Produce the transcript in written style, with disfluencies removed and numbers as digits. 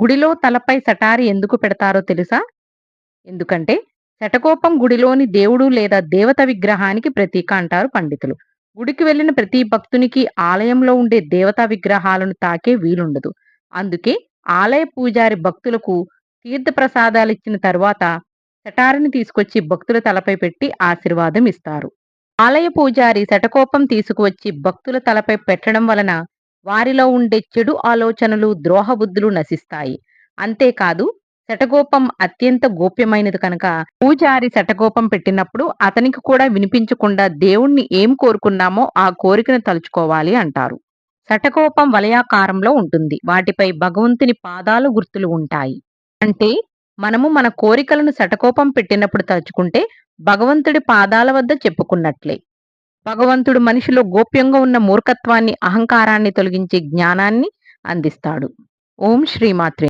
గుడిలో తలపై సటారి ఎందుకు పెడతారో తెలుసా? ఎందుకంటే శటకోపం గుడిలోని దేవుడు లేదా దేవత విగ్రహానికి ప్రతీక అంటారు పండితులు. గుడికి వెళ్ళిన ప్రతి భక్తునికి ఆలయంలో ఉండే దేవతా విగ్రహాలను తాకే వీలుండదు. అందుకే ఆలయ పూజారి భక్తులకు తీర్థప్రసాదాలిచ్చిన తరువాత శటారిని తీసుకొచ్చి భక్తుల తలపై పెట్టి ఆశీర్వాదం ఇస్తారు. ఆలయ పూజారి శటకోపం తీసుకువచ్చి భక్తుల తలపై పెట్టడం వలన వారిలో ఉండే చెడు ఆలోచనలు, ద్రోహబుద్ధులు నశిస్తాయి. అంతేకాదు శటగోపం అత్యంత గోప్యమైనది కనుక పూజారి శటగోపం పెట్టినప్పుడు అతనికి కూడా వినిపించకుండా దేవుణ్ణి ఏం కోరుకున్నామో ఆ కోరికను తలుచుకోవాలి అంటారు. శటకోపం వలయాకారంలో ఉంటుంది. వాటిపై భగవంతుని పాదాలు గుర్తులు ఉంటాయి. అంటే మనము మన కోరికలను శటకోపం పెట్టినప్పుడు తలుచుకుంటే భగవంతుడి పాదాల వద్ద చెప్పుకున్నట్లే. భగవంతుడు మనిషిలో గోప్యంగా ఉన్న మూర్ఖత్వాన్ని, అహంకారాన్ని తొలగించి జ్ఞానాన్ని అందిస్తాడు. ఓం శ్రీమాత్రే